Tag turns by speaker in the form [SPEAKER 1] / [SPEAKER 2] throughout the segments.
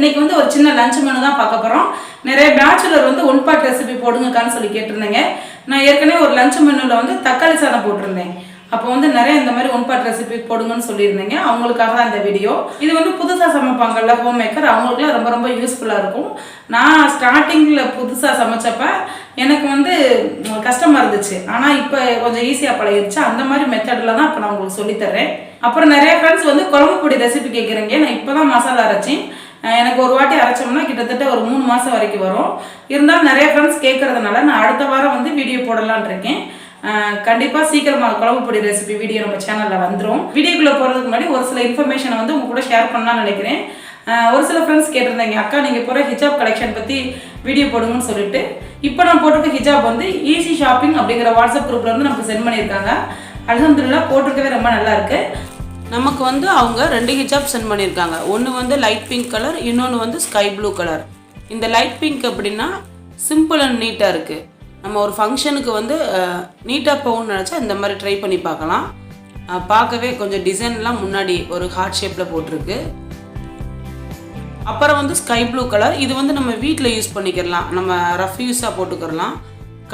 [SPEAKER 1] இன்னைக்கு வந்து ஒரு சின்ன லஞ்ச் மெனு தான் பார்க்க போகிறோம். நிறைய பேச்சுலர் வந்து ஒன் பாட் ரெசிபி போடுங்கக்கான்னு சொல்லி கேட்டிருந்தேங்க. நான் ஏற்கனவே ஒரு லஞ்ச் மெனுவில் வந்து தக்காளி சாதம் போட்டிருந்தேன். அப்போ வந்து நிறைய இந்த மாதிரி ஒன் பாட் ரெசிபி போடுங்கன்னு சொல்லியிருந்தேங்க. அவங்களுக்காக தான் இந்த வீடியோ. இது வந்து புதுசாக சமைப்பாங்கல்ல ஹோம் மேக்கர், அவங்களுக்குலாம் ரொம்ப ரொம்ப யூஸ்ஃபுல்லாக இருக்கும். நான் ஸ்டார்டிங்கில் புதுசாக சமைச்சப்ப எனக்கு வந்து கஷ்டமாக இருந்துச்சு. ஆனால் இப்போ கொஞ்சம் ஈஸியாக பழகிடுச்சு. அந்த மாதிரி மெத்தடில் தான் இப்போ நான் உங்களுக்கு சொல்லித்தரேன். அப்புறம் நிறைய ஃப்ரெண்ட்ஸ் வந்து குழம்பு பொடி ரெசிபி கேட்குறீங்க. நான் இப்போ தான் மசாலா அரைச்சேன். எனக்கு ஒரு வாட்டி அரைச்சோம்னா கிட்டத்தட்ட ஒரு 3 மாதம் வரைக்கும் வரும். இருந்தாலும் நிறைய ஃப்ரெண்ட்ஸ் கேட்கறதுனால நான் அடுத்த வாரம் வந்து வீடியோ போடலான் இருக்கேன். கண்டிப்பாக சீக்கிரமாக குழம்பு பொடி ரெசிபி வீடியோ நம்ம சேனலில் வந்துடும். வீடியோக்குள்ளே போகிறதுக்கு முன்னாடி ஒரு சில இன்ஃபர்மேஷனை வந்து உங்க கூட ஷேர் பண்ணலாம்னு நினைக்கிறேன். ஒரு சில ஃப்ரெண்ட்ஸ் கேட்டிருந்தாங்க, அக்கா நீங்கள் போகிற ஹிஜாப் கலெக்ஷன் பற்றி வீடியோ போடுங்கன்னு சொல்லிட்டு. இப்போ நான் போட்டிருக்க ஹிஜாப் வந்து ஈஸி ஷாப்பிங் அப்படிங்கிற வாட்ஸ்அப் குரூப்பில் வந்து நமக்கு சென்ட் பண்ணியிருக்காங்க. அல்ஹம்துலில்லாஹ் போட்டிருக்கவே ரொம்ப நல்லா இருக்கு. நமக்கு வந்து அவங்க 2 ஹிஜாப் சென்ட் பண்ணியிருக்காங்க. ஒன்று வந்து லைட் பிங்க் கலர், இன்னொன்று வந்து ஸ்கை ப்ளூ கலர். இந்த லைட் பிங்க் அப்படின்னா சிம்பிள் அண்ட் நீட்டாக இருக்குது. நம்ம ஒரு ஃபங்க்ஷனுக்கு வந்து நீட்டாக போகணும்னு நினச்சா இந்த மாதிரி ட்ரை பண்ணி பார்க்கலாம். பார்க்கவே கொஞ்சம் டிசைன்லாம் முன்னாடி ஒரு ஹார்ட் ஷேப்பில் போட்டிருக்கு. அப்புறம் வந்து ஸ்கை ப்ளூ கலர், இது வந்து நம்ம வீட்டில் யூஸ் பண்ணிக்கிறலாம். நம்ம ரஃப் யூஸாக போட்டுக்கிறலாம்.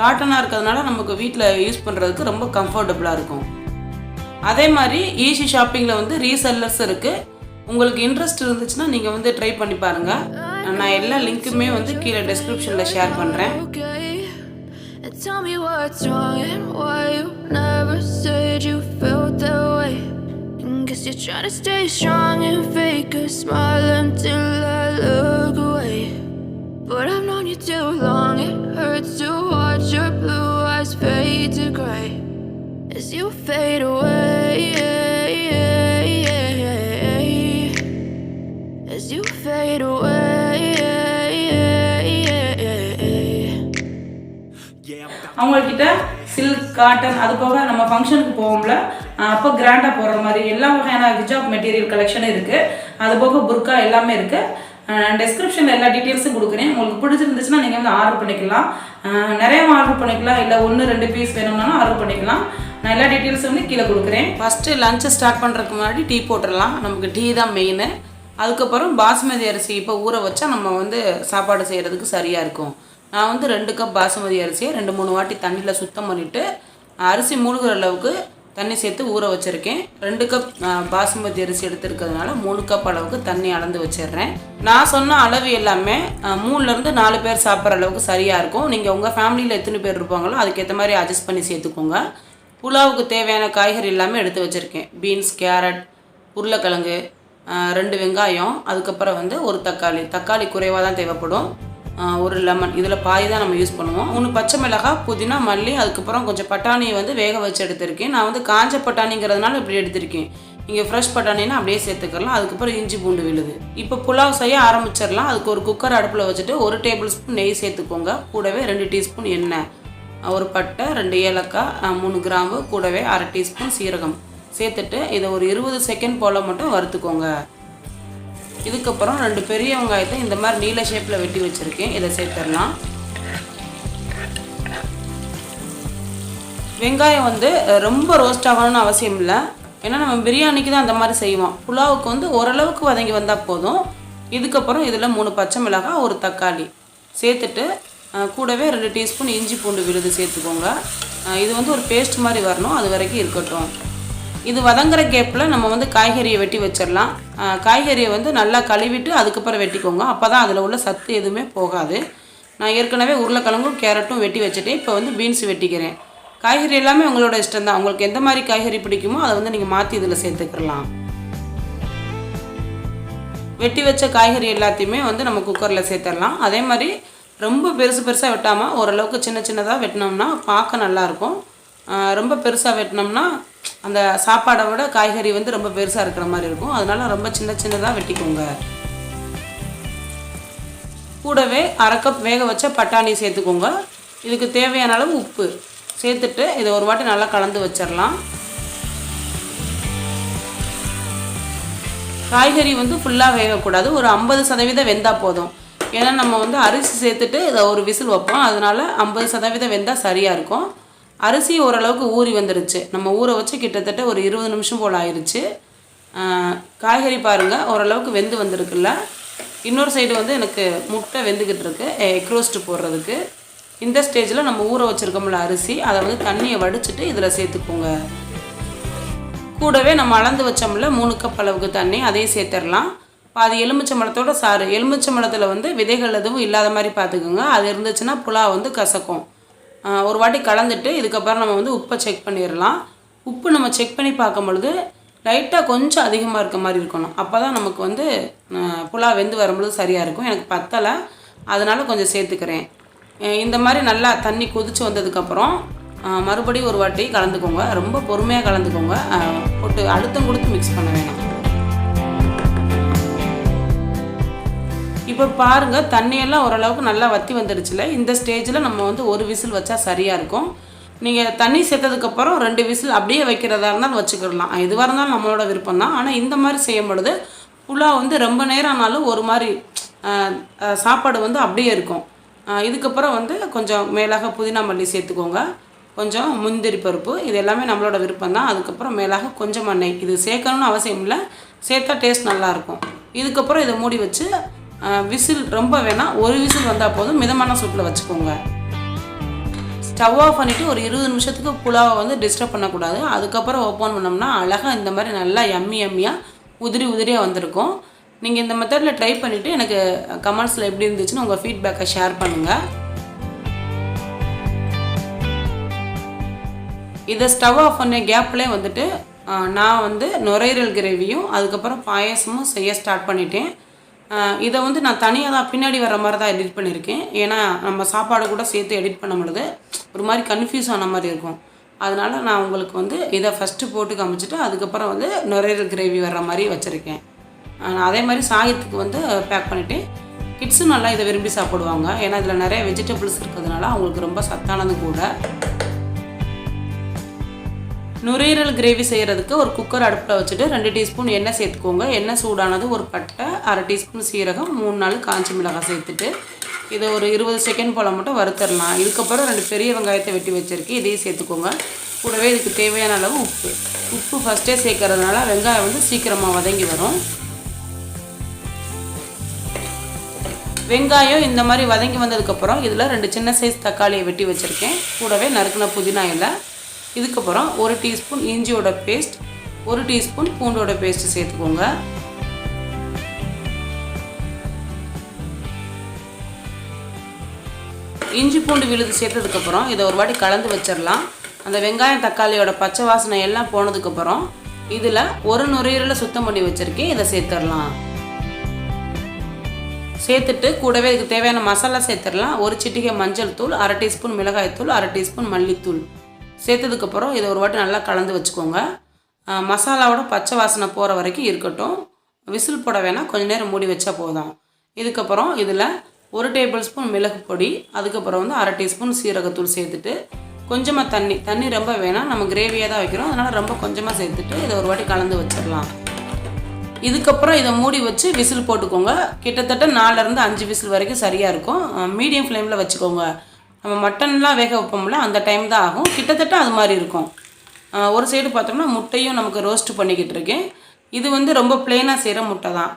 [SPEAKER 1] காட்டனாக இருக்கிறதுனால நமக்கு வீட்டில் யூஸ் பண்ணுறதுக்கு ரொம்ப கம்ஃபர்டபுளாக இருக்கும். அதே மாதிரி ஈஸி ஷாப்பிங்கில் வந்து ரீசெல்லர்ஸ் இருக்குது. உங்களுக்கு இன்ட்ரெஸ்ட் இருந்துச்சுன்னா நீங்கள் வந்து ட்ரை பண்ணி பாருங்கள். நான் எல்லா லிங்க்குமே வந்து கீழே டிஸ்கிரிப்ஷனில் ஷேர் பண்ணுறேன்.
[SPEAKER 2] Tell me what's wrong and why you never said you felt that way. Guess you're trying to stay strong and fake a smile until I look away. But I've known you too long, it hurts to watch your blue eyes fade to gray as you fade away, as you fade away.
[SPEAKER 1] அவங்கக்கிட்ட silk, cotton, அது போக நம்ம ஃபங்க்ஷனுக்கு போவோம்ல, அப்போ கிராண்டாக போகிற மாதிரி எல்லா வகையான ஹிஜாப் மெட்டீரியல் கலெக்ஷனும் இருக்குது. அது போக புர்கா எல்லாமே இருக்குது. டிஸ்கிரிப்ஷனில் எல்லா டீட்டெயில்ஸும் கொடுக்குறேன். உங்களுக்கு பிடிச்சிருந்துச்சுன்னா நீங்கள் வந்து ஆர்டர் பண்ணிக்கலாம். நிறைய ஆர்டர் பண்ணிக்கலாம், இல்லை 1-2 பீஸ் வேணும்னாலும் ஆர்டர் பண்ணிக்கலாம். நான் எல்லா டீட்டெயில்ஸும் வந்து கீழே கொடுக்குறேன். ஃபஸ்ட்டு லஞ்சை ஸ்டார்ட் பண்ணுறதுக்கு முன்னாடி டீ போட்டுடலாம். நமக்கு டீ தான் மெயின். அதுக்கப்புறம் பாசுமதி அரிசி இப்போ ஊற வச்சா நம்ம வந்து சாப்பாடு செய்கிறதுக்கு சரியாக இருக்கும். நான் வந்து 2 கப் பாசுமதி அரிசியை 2-3 வாட்டி தண்ணியில் சுத்தம் பண்ணிவிட்டு அரிசி மூழ்கிற அளவுக்கு தண்ணி சேர்த்து ஊற வச்சுருக்கேன். 2 கப் பாசுமதி அரிசி எடுத்துருக்கிறதுனால 3 கப் அளவுக்கு தண்ணி அளந்து வச்சிடுறேன். நான் சொன்ன அளவு எல்லாமே 3-4 பேர் சாப்பிட்ற அளவுக்கு சரியாக இருக்கும். நீங்கள் உங்கள் ஃபேமிலியில் எத்தனை பேர் இருப்பாங்களோ அதுக்கேற்ற மாதிரி அட்ஜஸ்ட் பண்ணி சேர்த்துக்கோங்க. புலாவுக்கு தேவையான காய்கறி எல்லாமே எடுத்து வச்சுருக்கேன். பீன்ஸ், கேரட், உருளைக்கிழங்கு, 2 வெங்காயம், அதுக்கப்புறம் வந்து ஒரு தக்காளி குறைவாக தான் தேவைப்படும், ஒரு லெமன், இதில் பாதி தான் நம்ம யூஸ் பண்ணுவோம். 3 பச்சை மிளகாய், புதினா, மல்லி, அதுக்கப்புறம் கொஞ்சம் பட்டாணியை வந்து வேக வச்சு எடுத்திருக்கேன். நான் வந்து காஞ்ச பட்டாணிங்கிறதுனால இப்படி எடுத்திருக்கேன். நீங்கள் ஃப்ரெஷ் பட்டாணின்னா அப்படியே சேர்த்துக்கலாம். அதுக்கப்புறம் இஞ்சி பூண்டு விழுது. இப்போ புலாவ் செய்ய ஆரம்பிச்சிடலாம். அதுக்கு ஒரு குக்கர் அடுப்பில் வச்சுட்டு 1 டேபிள் ஸ்பூன் நெய் சேர்த்துக்கோங்க. கூடவே 2 டீஸ்பூன் எண்ணெய், ஒரு பட்டை, 2 ஏலக்காய், 3 கிராம்பு, கூடவே 1/2 டீஸ்பூன் சீரகம் சேர்த்துட்டு இதை ஒரு 20 செகண்ட் போல் மட்டும் வறுத்துக்கோங்க. இதுக்கப்புறம் 2 பெரிய வெங்காயத்தை இந்த மாதிரி நீல ஷேப்பில் வெட்டி வச்சுருக்கேன். இதை சேர்த்துடலாம். வெங்காயம் வந்து ரொம்ப ரோஸ்ட் ஆகணும்னு அவசியம் இல்லை. ஏன்னா நம்ம பிரியாணிக்கு தான் அந்த மாதிரி செய்வோம். புலாவுக்கு வந்து ஓரளவுக்கு வதங்கி வந்தால் போதும். இதுக்கப்புறம் இதில் 3 பச்சை மிளகாய், ஒரு தக்காளி சேர்த்துட்டு கூடவே 2 டீஸ்பூன் இஞ்சி பூண்டு விழுது சேர்த்துக்கோங்க. இது வந்து ஒரு பேஸ்ட் மாதிரி வரணும், அது வரைக்கும் இருக்கட்டும். இது வதங்குற கேப்பில் நம்ம வந்து காய்கறியை வெட்டி வச்சிடலாம். காய்கறியை வந்து நல்லா கழுவிட்டு அதுக்கப்புறம் வெட்டிக்கோங்க. அப்போ தான் அதில் உள்ள சத்து எதுவுமே போகாது. நான் ஏற்கனவே உருளைக்கிழங்கும் கேரட்டும் வெட்டி வச்சுட்டேன். இப்போ வந்து பீன்ஸ் வெட்டிக்கிறேன். காய்கறி எல்லாமே உங்களோட இஷ்டம் தான். உங்களுக்கு எந்த மாதிரி காய்கறி பிடிக்குமோ அதை வந்து நீங்கள் மாற்றி இதில் சேர்த்துக்கலாம். வெட்டி வச்ச காய்கறி எல்லாத்தையுமே வந்து நம்ம குக்கரில் சேர்த்துடலாம். அதே மாதிரி ரொம்ப பெருசாக வெட்டாமல் ஓரளவுக்கு சின்னதாக வெட்டினோம்னா பார்க்க நல்லாயிருக்கும். ரொம்ப பெருசாக வெட்டினோம்னா அந்த சாப்பாடை விட காய்கறி வந்து ரொம்ப பெருசாக இருக்கிற மாதிரி இருக்கும். அதனால் ரொம்ப சின்னதாக வெட்டிக்கோங்க. கூடவே 1/2 கப் வேக வச்ச பட்டாணி சேர்த்துக்கோங்க. இதுக்கு தேவையான அளவு உப்பு சேர்த்துட்டு இதை ஒரு வாட்டி நல்லா கலந்து வச்சிடலாம். காய்கறி வந்து ஃபுல்லாக வேகக்கூடாது, ஒரு 50% வெந்தால் போதும். ஏன்னா நம்ம வந்து அரிசி சேர்த்துட்டு இதை ஒரு விசில் வைப்போம். அதனால் 50% வெந்தால் சரியாக இருக்கும். அரிசி ஓரளவுக்கு ஊறி வந்துருச்சு. நம்ம ஊற வச்சு கிட்டத்தட்ட ஒரு 20 நிமிஷம் போல் ஆயிடுச்சு. காய்கறி பாருங்கள் ஓரளவுக்கு வெந்து வந்திருக்குல்ல. இன்னொரு சைடு வந்து எனக்கு முட்டை வெந்துக்கிட்டு இருக்கு எக் ரோஸ்ட்டு போடுறதுக்கு. இந்த ஸ்டேஜில் நம்ம ஊற வச்சுருக்கோம்ல அரிசி, அதை வந்து தண்ணியை வடிச்சிட்டு இதில் சேர்த்துக்கோங்க. கூடவே நம்ம அளந்து வச்சோம்ல 3 கப் அளவுக்கு தண்ணி, அதையும் சேர்த்துடலாம். பாதி எலுமிச்சம்பழத்தோட சாறு. எலுமிச்சம்பழத்தில் வந்து விதைகள் எதுவும் இல்லாத மாதிரி பார்த்துக்குங்க. அது இருந்துச்சுன்னா புலாவ் வந்து கசக்கும். ஒரு வாட்டி கலந்துட்டு இதுக்கப்புறம் நம்ம வந்து உப்பை செக் பண்ணிடலாம். உப்பு நம்ம செக் பண்ணி பார்க்கும் பொழுது லைட்டாக கொஞ்சம் அதிகமாக இருக்க மாதிரி இருக்கணும். அப்போ தான் நமக்கு வந்து புலாவ் வெந்து வரும்பொழுது சரியாக இருக்கும். எனக்கு பத்தலை, அதனால் கொஞ்சம் சேர்த்துக்கிறேன். இந்த மாதிரி நல்லா தண்ணி கொதித்து வந்ததுக்கப்புறம் மறுபடியும் ஒரு வாட்டி கலந்துக்கோங்க. ரொம்ப பொறுமையாக கலந்துக்கோங்க, போட்டு அழுத்தம் கொடுத்து மிக்ஸ் பண்ண வேணாம். இப்போ பாருங்கள், தண்ணியெல்லாம் ஓரளவுக்கு நல்லா வற்றி வந்துடுச்சுல. இந்த ஸ்டேஜில் நம்ம வந்து ஒரு விசில் வச்சா சரியாக இருக்கும். நீங்கள் தண்ணி சேர்த்ததுக்கப்புறம் 2 விசில் அப்படியே வைக்கிறதா இருந்தாலும் வச்சுக்கிடலாம். எதுவாக இருந்தாலும் நம்மளோட விருப்பம் தான். ஆனால் இந்த மாதிரி செய்யும் பொழுது புலாவ் வந்து ரொம்ப நேரம் ஆனாலும் ஒரு மாதிரி சாப்பாடு வந்து அப்படியே இருக்கும். இதுக்கப்புறம் வந்து கொஞ்சம் மேலாக புதினா மல்லி சேர்த்துக்கோங்க, கொஞ்சம் முந்திரி பருப்பு, இது எல்லாமே நம்மளோட விருப்பம் தான். அதுக்கப்புறம் மேலாக கொஞ்சம் எண்ணெய். இது சேர்க்கணும்னு அவசியம் இல்லை, சேர்த்தா டேஸ்ட் நல்லாயிருக்கும். இதுக்கப்புறம் இதை மூடி வச்சு விசில் ரொம்ப வேணாம், ஒரு விசில் வந்தால் போதும், மிதமான சூட்டில் வச்சுக்கோங்க. ஸ்டவ் ஆஃப் பண்ணிவிட்டு ஒரு 20 நிமிஷத்துக்கு புலாவை வந்து டிஸ்டர்ப் பண்ணக்கூடாது. அதுக்கப்புறம் ஓப்பன் பண்ணோம்னா அழகாக இந்த மாதிரி நல்லா எம்மியாக உதிரியாக வந்திருக்கும். நீங்கள் இந்த மெத்தடில் ட்ரை பண்ணிவிட்டு எனக்கு கமெண்ட்ஸில் எப்படி இருந்துச்சுன்னு உங்கள் ஃபீட்பேக்கை ஷேர் பண்ணுங்கள். இதை ஸ்டவ் ஆஃப் பண்ண கேப்லேயே வந்துட்டு நான் வந்து நுரையீரல் கிரேவியும் அதுக்கப்புறம் பாயசமும் செய்ய ஸ்டார்ட் பண்ணிட்டேன். இதை வந்து நான் தனியாக தான் பின்னாடி வர மாதிரி தான் எடிட் பண்ணியிருக்கேன். ஏன்னா நம்ம சாப்பாடு கூட சேர்த்து எடிட் பண்ண பொழுது ஒரு மாதிரி கன்ஃபியூஸ் ஆன மாதிரி இருக்கும். அதனால் நான் உங்களுக்கு வந்து இதை ஃபஸ்ட்டு போட்டு காமிச்சிட்டு அதுக்கப்புறம் வந்து நுரையீரல் கிரேவி வர்ற மாதிரி வச்சுருக்கேன். அதே மாதிரி சாயத்துக்கு வந்து பேக் பண்ணிவிட்டு கிட்ஸும் நல்லா இதை விரும்பி சாப்பிடுவாங்க. ஏன்னா இதில் நிறைய வெஜிடபிள்ஸ் இருக்கிறதுனால அவங்களுக்கு ரொம்ப சத்தானது கூட. நுரையீரல் கிரேவி செய்கிறதுக்கு ஒரு குக்கர் அடுப்பில் வச்சுட்டு 2 டீஸ்பூன் எண்ணெய் சேர்த்துக்கோங்க. எண்ணெய் சூடானது ஒரு பட்டை, 1/2 டீஸ்பூன் சீரகம், 3-4 காஞ்ச மிளகாய் சேர்த்துட்டு இதை ஒரு 20 செகண்ட் போல் மட்டும் வறுத்தரலாம். இதுக்கப்புறம் 2 பெரிய வெங்காயத்தை வெட்டி வச்சுருக்கேன், இதையும் சேர்த்துக்கோங்க. கூடவே இதுக்கு தேவையான அளவு உப்பு ஃபஸ்ட்டே சேர்க்கறதுனால வெங்காயம் வந்து சீக்கிரமாக வதங்கி வரும். வெங்காயம் இந்த மாதிரி வதங்கி வந்ததுக்கப்புறம் இதில் 2 சின்ன சைஸ் தக்காளியை வெட்டி வச்சுருக்கேன், கூடவே நறுக்கின புதினா இலை. இதுக்கப்புறம் 1 டீஸ்பூன் இஞ்சியோட பேஸ்ட், 1 டீஸ்பூன் பூண்டோட பேஸ்ட் சேர்த்துக்கோங்க. இஞ்சி பூண்டு விழுது சேர்த்ததுக்கப்புறம் இதை ஒரு வாட்டி கலந்து வச்சிடலாம். அந்த வெங்காயம் தக்காளியோட பச்சை வாசனை எல்லாம் போனதுக்கப்புறம் இதில் ஒரு நுரையீரலை சுத்தம் பண்ணி வச்சுருக்கேன், இதை சேர்த்துடலாம். சேர்த்துட்டு கூடவே இதுக்கு தேவையான மசாலா சேர்த்துடலாம். 1 சிட்டிகை மஞ்சள் தூள், 1/2 டீஸ்பூன் மிளகாய் தூள், 1/2 டீஸ்பூன் மல்லித்தூள் சேர்த்ததுக்கப்புறம் இதை ஒரு வாட்டி நல்லா கலந்து வச்சுக்கோங்க. மசாலாவோட பச்சை வாசனை போகிற வரைக்கும் இருக்கட்டும். விசில் போட வேணாம், கொஞ்சம் நேரம் மூடி வச்சா போதும். இதுக்கப்புறம் இதில் 1 டேபிள் ஸ்பூன் மிளகு பொடி, அதுக்கப்புறம் வந்து 1/2 டீஸ்பூன் சீரகத்தூள் சேர்த்துட்டு கொஞ்சமாக தண்ணி ரொம்ப வேணாம், நம்ம கிரேவியாக தான் வைக்கிறோம், அதனால் ரொம்ப கொஞ்சமாக சேர்த்துட்டு இதை ஒரு வாட்டி கலந்து வச்சிடலாம். இதுக்கப்புறம் இதை மூடி வச்சு விசில் போட்டுக்கோங்க. கிட்டத்தட்ட 4-5 விசில் வரைக்கும் சரியாக இருக்கும். மீடியம் ஃப்ளேமில் வச்சுக்கோங்க. நம்ம மட்டன்லாம் வேக வைப்போம்ல அந்த டைம் தான் ஆகும், கிட்டத்தட்ட அது மாதிரி இருக்கும். ஒரு சைடு பார்த்தோம்னா முட்டையும் நமக்கு ரோஸ்ட் பண்ணிக்கிட்டு இருக்கேன். இது வந்து ரொம்ப பிளெயினாக செய்கிற முட்டை தான்.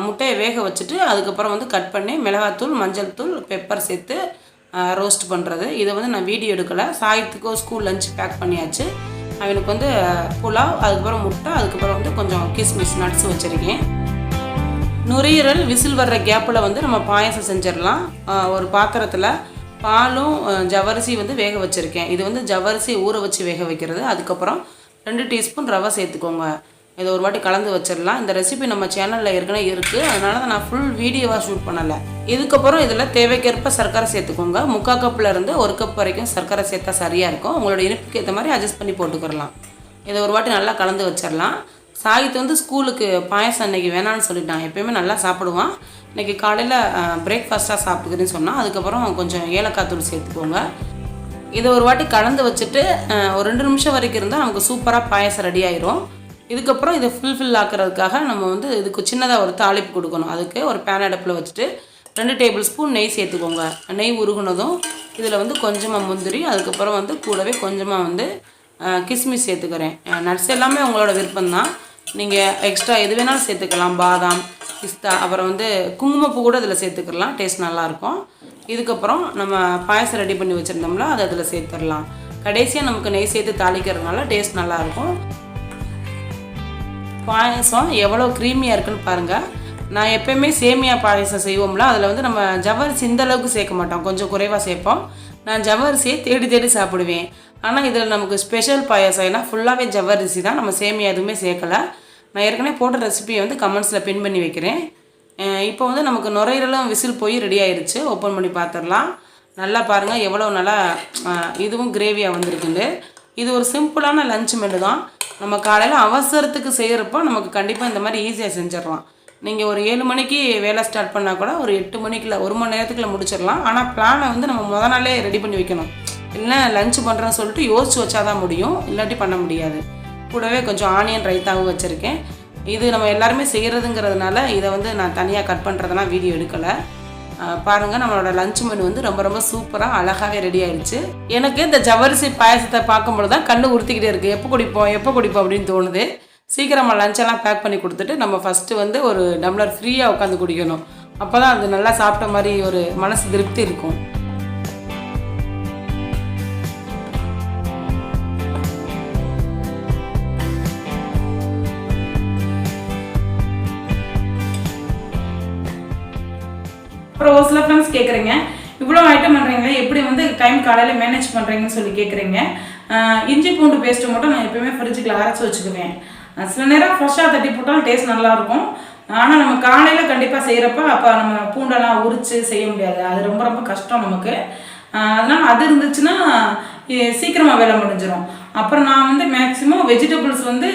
[SPEAKER 1] முட்டையை வேக வச்சுட்டு அதுக்கப்புறம் வந்து கட் பண்ணி மிளகாத்தூள், மஞ்சள் தூள், பெப்பர் சேர்த்து ரோஸ்ட் பண்ணுறது. இதை வந்து நான் வீடியோ எடுக்கலை. சாயத்துக்கோ ஸ்கூல் லஞ்ச் பேக் பண்ணியாச்சு. அவனுக்கு வந்து புலாவ், அதுக்கப்புறம் முட்டை, அதுக்கப்புறம் வந்து கொஞ்சம் கிஸ்மிஸ் நட்ஸ் வச்சுருக்கேன். நுரையீரல் விசில் வர்ற கேப்பில் வந்து நம்ம பாயசம் செஞ்சிடலாம். ஒரு பாத்திரத்தில் பாலும் ஜவ்வரிசி வந்து வேக வச்சுருக்கேன். இது வந்து ஜவ்வரிசி ஊற வச்சு வேக வைக்கிறது. அதுக்கப்புறம் 2 டீஸ்பூன் ரவை சேர்த்துக்கோங்க. இதை ஒரு வாட்டி கலந்து வச்சிடலாம். இந்த ரெசிபி நம்ம சேனலில் ஏற்கனவே இருக்குது, அதனால தான் நான் ஃபுல் வீடியோவாக ஷூட் பண்ணலை. இதுக்கப்புறம் இதில் தேவைக்கேற்ப சர்க்கரை சேர்த்துக்கோங்க. 3/4 கப்லேருந்து 1 கப் வரைக்கும் சர்க்கரை சேர்த்தா சரியாக இருக்கும். உங்களோட இனிப்புக்கு ஏற்ற மாதிரி அட்ஜஸ்ட் பண்ணி போட்டுக்கிறலாம். இதை ஒரு வாட்டி நல்லா கலந்து வச்சிடலாம். சாகித்து வந்து ஸ்கூலுக்கு பாயசம் அன்றைக்கி வேணான்னு சொல்லிட்டான். எப்போயுமே நல்லா சாப்பிடுவான். இன்றைக்கி காலையில் பிரேக்ஃபாஸ்ட்டாக சாப்பிட்டுக்கிறேன்னு சொன்னால் அதுக்கப்புறம் கொஞ்சம் ஏலக்காய் தூள் சேர்த்துக்கோங்க. இதை ஒரு வாட்டி கலந்து வச்சுட்டு ஒரு 2 நிமிஷம் வரைக்கும் இருந்தால் நமக்கு சூப்பராக பாயசம் ரெடி ஆயிரும். இதுக்கப்புறம் இதை ஃபுல்ஃபில் ஆக்கிறதுக்காக நம்ம வந்து இதுக்கு சின்னதாக ஒரு தாளிப்பு கொடுக்கணும். அதுக்கு ஒரு பேன் அடுப்பில் வச்சுட்டு 2 டேபிள் ஸ்பூன் நெய் சேர்த்துக்கோங்க. நெய் உருகுனதும் இதில் வந்து கொஞ்சமாக முந்திரி, அதுக்கப்புறம் வந்து கூடவே கொஞ்சமாக வந்து கிஸ்மிஸ் சேர்த்துக்கிறேன். நட்ஸ் எல்லாமே உங்களோட விருப்பம்தான், நீங்கள் எக்ஸ்ட்ரா எது வேணாலும் சேர்த்துக்கலாம். பாதாம், பிஸ்தா, அப்புறம் வந்து குங்குமப்பூ கூட அதில் சேர்த்துக்கலாம், டேஸ்ட் நல்லாயிருக்கும். இதுக்கப்புறம் நம்ம பாயசம் ரெடி பண்ணி வச்சுருந்தோம்ல அதை அதில் சேர்த்துடலாம். கடைசியாக நமக்கு நெய் சேர்த்து தாளிக்கிறதுனால டேஸ்ட் நல்லாயிருக்கும். பாயசம் எவ்வளோ க்ரீமியாக இருக்குன்னு பாருங்கள். நான் எப்போயுமே சேமியா பாயசம் செய்வோம்ல அதில் வந்து நம்ம ஜவ்வரிசி இந்த அளவுக்கு சேர்க்க மாட்டோம், கொஞ்சம் குறைவாக சேர்ப்போம். நான் ஜவ்வரிசியை தேடி தேடி சாப்பிடுவேன். ஆனால் இதில் நமக்கு ஸ்பெஷல் பாயசம் ஏன்னா ஃபுல்லாகவே ஜவ்வரிசி தான், நம்ம சேமியா எதுவுமே சேர்க்கலை. நான் ஏற்கனவே போட்ட ரெசிபியை வந்து கமெண்ட்ஸில் பின் பண்ணி வைக்கிறேன். இப்போ வந்து நமக்கு நுரையீரலும் விசில் போய் ரெடி ஆயிடுச்சு. ஓப்பன் பண்ணி பார்த்துடலாம். நல்லா பாருங்கள் எவ்வளோ நல்லா இதுவும் கிரேவியாக வந்திருக்குது. இது ஒரு சிம்பிளான லஞ்ச் மெனு தான். நம்ம காலையில் அவசரத்துக்கு செய்கிறப்போ நமக்கு கண்டிப்பாக இந்த மாதிரி ஈஸியாக செஞ்சிடலாம். நீங்கள் ஒரு 7 மணிக்கு வேலை ஸ்டார்ட் பண்ணால் கூட ஒரு 8 மணிக்குள்ள 1 மணி நேரத்துக்குள்ள முடிச்சிடலாம். ஆனால் பிளானை வந்து நம்ம முத நாளே ரெடி பண்ணி வைக்கணும். இல்லை லஞ்ச் பண்ணுறேன்னு சொல்லிட்டு யோசிச்சு வச்சா தான் முடியும், இல்லாட்டி பண்ண முடியாது. கூடவே கொஞ்சம் ஆனியன் ரைத்தாவும் வச்சுருக்கேன். இது நம்ம எல்லாருமே செய்கிறதுங்கிறதுனால இதை வந்து நான் தனியாக கட் பண்ணுறதெல்லாம் வீடியோ எடுக்கலை. பாருங்கள் நம்மளோட லஞ்ச் மெனு வந்து ரொம்ப ரொம்ப சூப்பராக அழகாகவே ரெடி ஆயிடுச்சு. எனக்கு இந்த ஜவ்வரிசி பாயசத்தை பார்க்கும்போது தான் கண்ணு உறுத்திக்கிட்டே இருக்குது, எப்போ குடிப்போம் அப்படின்னு தோணுது. சீக்கிரமாக லஞ்செல்லாம் பேக் பண்ணி கொடுத்துட்டு நம்ம ஃபஸ்ட்டு வந்து ஒரு டம்ளர் ஃப்ரீயாக உட்காந்து குடிக்கணும். அப்போ தான் அது நல்லா சாப்பிட்ட மாதிரி ஒரு மனசு திருப்தி இருக்கும். அப்புறம் ஒரு சில ஃப்ரெண்ட்ஸ் கேட்குறீங்க, இவ்வளோ ஐட்டம் பண்ணுறீங்களே எப்படி வந்து டைம் காலையில் மேனேஜ் பண்ணுறீங்கன்னு சொல்லி கேட்குறீங்க. இஞ்சி பூண்டு பேஸ்ட்டு மட்டும் நான் எப்போயுமே ஃப்ரிட்ஜுக்குள்ள அரைச்சி வச்சுக்குவேன். சில நேரம் ஃப்ரெஷ்ஷாக தட்டி போட்டாலும் டேஸ்ட் நல்லாயிருக்கும். ஆனால் நம்ம காலையில் கண்டிப்பாக செய்கிறப்ப அப்போ நம்ம பூண்டெல்லாம் உரித்து செய்ய முடியாது, அது ரொம்ப ரொம்ப கஷ்டம் நமக்கு. அதனால் அது இருந்துச்சுன்னா சீக்கிரமாக வேலை முடிஞ்சிடும். அப்புறம் நான் வந்து மேக்ஸிமம் வெஜிடபிள்ஸ் வந்து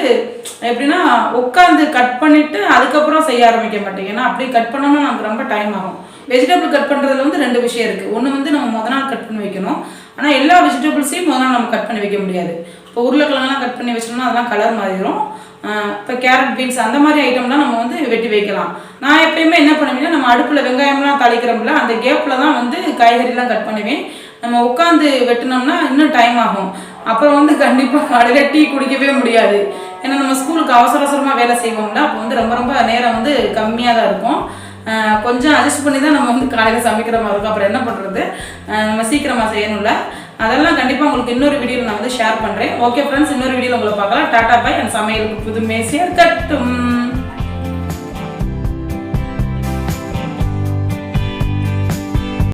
[SPEAKER 1] எப்படின்னா உட்காந்து கட் பண்ணிவிட்டு அதுக்கப்புறம் செய்ய ஆரம்பிக்க மாட்டேன். ஏன்னா அப்படியே கட் பண்ணோம்னா நமக்கு ரொம்ப டைம் ஆகும். வெஜிடபிள் கட் பண்ணுறதுல வந்து 2 விஷயம் இருக்குது. ஒன்று வந்து நம்ம முத நாள் கட் பண்ணி வைக்கணும், ஆனால் எல்லா வெஜிடபிள்ஸையும் முத நாள் நம்ம கட் பண்ணி வைக்க முடியாது. இப்போ உருளைக்கிழங்கெல்லாம் கட் பண்ணி வச்சோம்னா அதெல்லாம் கலர் மாறிடும். இப்போ கேரட் பீன்ஸ் அந்த மாதிரி ஐட்டம்லாம் நம்ம வந்து வெட்டி வைக்கலாம். நான் எப்பயுமே என்ன பண்ணுவேன்னா நம்ம அடுப்பில் வெங்காயம்லாம் தாளிக்கிறோம்ல அந்த கேப்பில் தான் வந்து காய்கறிலாம் கட் பண்ணுவேன். நம்ம உட்காந்து வெட்டினோம்னா இன்னும் டைம் ஆகும். அப்புறம் வந்து கண்டிப்பாக காலையில் டீ குடிக்கவே முடியாது. ஏன்னா நம்ம ஸ்கூலுக்கு அவசரமாக வேலை செய்வோம்ல, அப்போ வந்து ரொம்ப ரொம்ப நேரம் வந்து கம்மியாக தான் இருக்கும். கொஞ்சம் அட்ஜஸ்ட் பண்ணி தான் நம்ம வந்து காலையில் சமைக்கிற மாதிரி இருக்கும். அப்புறம் என்ன பண்ணுறது, நம்ம சீக்கிரமாக செய்யணும்ல. அதெல்லாம் கண்டிப்பாக உங்களுக்கு இன்னொரு வீடியோவில் நான் வந்து ஷேர் பண்ணுறேன். ஓகே ஃப்ரெண்ட்ஸ், இன்னொரு வீடியோவில் உங்களை பார்க்கலாம். Tata bye. அண்ட் சமையலுக்கு புது மேசியாக கட்டும்.